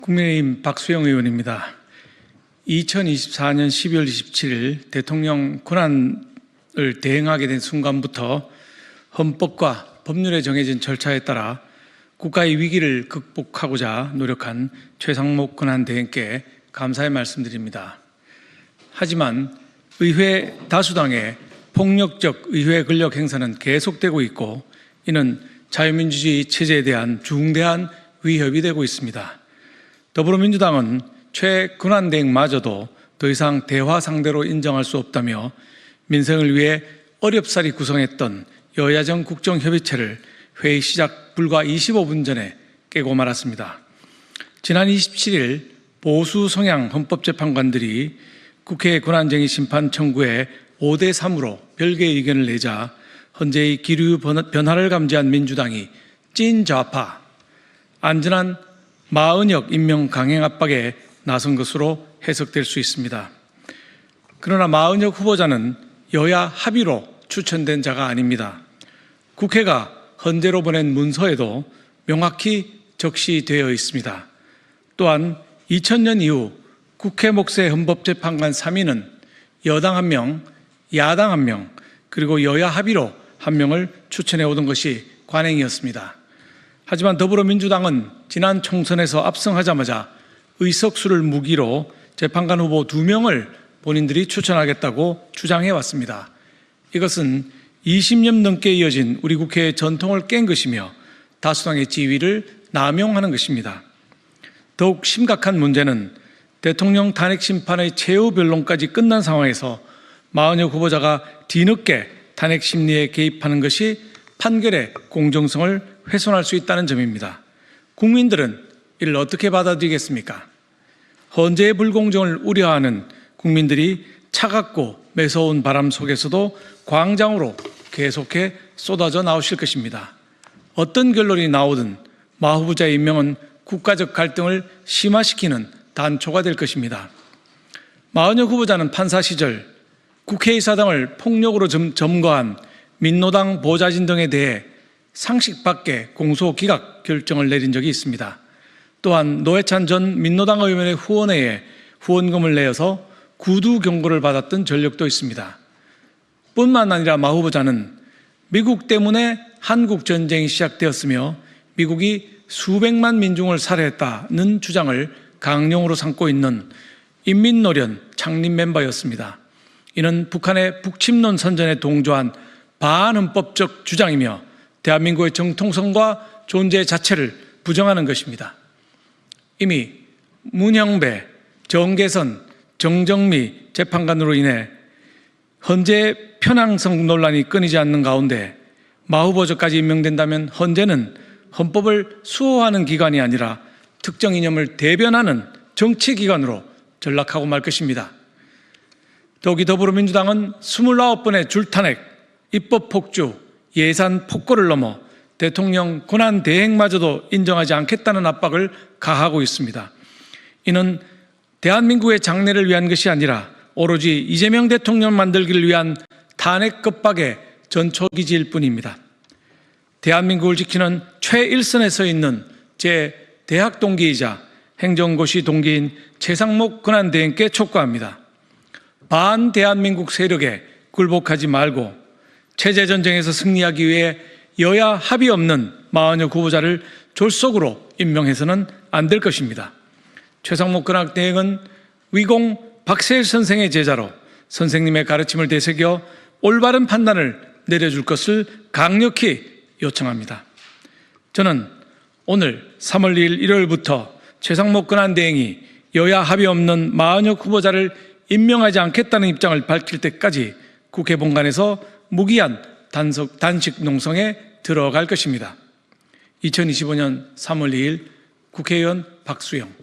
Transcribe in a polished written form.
국민의힘 박수영 의원입니다. 2024년 12월 27일 대통령 권한을 대행하게 된 순간부터 헌법과 법률에 정해진 절차에 따라 국가의 위기를 극복하고자 노력한 최상목 권한대행께 감사의 말씀드립니다. 하지만 의회 다수당의 폭력적 의회 권력 행사는 계속되고 있고 이는 자유민주주의 체제에 대한 중대한 위협이 되고 있습니다. 더불어민주당은 최 권한대행마저도 더 이상 대화 상대로 인정할 수 없다며 민생을 위해 어렵사리 구성했던 여야정 국정협의체를 회의 시작 불과 25분 전에 깨고 말았습니다. 지난 27일 보수 성향 헌법재판관들이 국회 권한쟁의 심판 청구에 5대3으로 별개의 의견을 내자 헌재의 기류 변화를 감지한 민주당이 찐 좌파, 안전한 마은혁 임명 강행 압박에 나선 것으로 해석될 수 있습니다. 그러나 마은혁 후보자는 여야 합의로 추천된 자가 아닙니다. 국회가 헌재로 보낸 문서에도 명확히 적시되어 있습니다. 또한 2000년 이후 국회 몫의 헌법재판관 3인은 여당 1명, 야당 1명, 그리고 여야 합의로 1명을 추천해 오던 것이 관행이었습니다. 하지만 더불어민주당은 지난 총선에서 압승하자마자 의석수를 무기로 재판관 후보 2명을 본인들이 추천하겠다고 주장해 왔습니다. 이것은 20년 넘게 이어진 우리 국회의 전통을 깬 것이며 다수당의 지위를 남용하는 것입니다. 더욱 심각한 문제는 대통령 탄핵 심판의 최후 변론까지 끝난 상황에서 마은혁 후보자가 뒤늦게 탄핵 심리에 개입하는 것이 판결의 공정성을 훼손할 수 있다는 점입니다. 국민들은 이를 어떻게 받아들이겠습니까? 헌재의 불공정을 우려하는 국민들이 차갑고 매서운 바람 속에서도 광장으로 계속해 쏟아져 나오실 것입니다. 어떤 결론이 나오든 마 후보자의 임명은 국가적 갈등을 심화시키는 단초가 될 것입니다. 마은혁 후보자는 판사 시절 국회의사당을 폭력으로 점거한 민노당 보좌진 등에 대해 상식 밖의 공소 기각 결정을 내린 적이 있습니다. 또한 노회찬 전 민노당 의원의 후원회에 후원금을 내어서 구두 경고를 받았던 전력도 있습니다. 뿐만 아니라 마 후보자는 미국 때문에 한국 전쟁이 시작되었으며 미국이 수백만 민중을 살해했다는 주장을 강령으로 삼고 있는 인민노련 창립 멤버였습니다. 이는 북한의 북침론 선전에 동조한 반헌법적 주장이며 대한민국의 정통성과 존재 자체를 부정하는 것입니다. 이미 문형배, 정계선, 정정미 재판관으로 인해 헌재 편향성 논란이 끊이지 않는 가운데 마 후보자까지 임명된다면 헌재는 헌법을 수호하는 기관이 아니라 특정 이념을 대변하는 정치기관으로 전락하고 말 것입니다. 더욱이 더불어민주당은 29번의 줄탄핵, 입법폭주, 예산 폭거를 넘어 대통령 권한 대행마저도 인정하지 않겠다는 압박을 가하고 있습니다. 이는 대한민국의 장래를 위한 것이 아니라 오로지 이재명 대통령 만들기를 위한 탄핵 겁박의 전초기지일 뿐입니다. 대한민국을 지키는 최일선에 서 있는 제 대학 동기이자 행정고시 동기인 최상목 권한대행께 촉구합니다. 반대한민국 세력에 굴복하지 말고 체제전쟁에서 승리하기 위해 여야 합의 없는 마은혁 후보자를 졸속으로 임명해서는 안 될 것입니다. 최상목 권한대행은 위공 박세일 선생의 제자로 선생님의 가르침을 되새겨 올바른 판단을 내려줄 것을 강력히 요청합니다. 저는 오늘 3월 2일 일요일부터 최상목 권한대행이 여야 합의 없는 마은혁 후보자를 임명하지 않겠다는 입장을 밝힐 때까지 국회 본관에서 무기한 단식 농성에 들어갈 것입니다. 2025년 3월 2일 국회의원 박수영.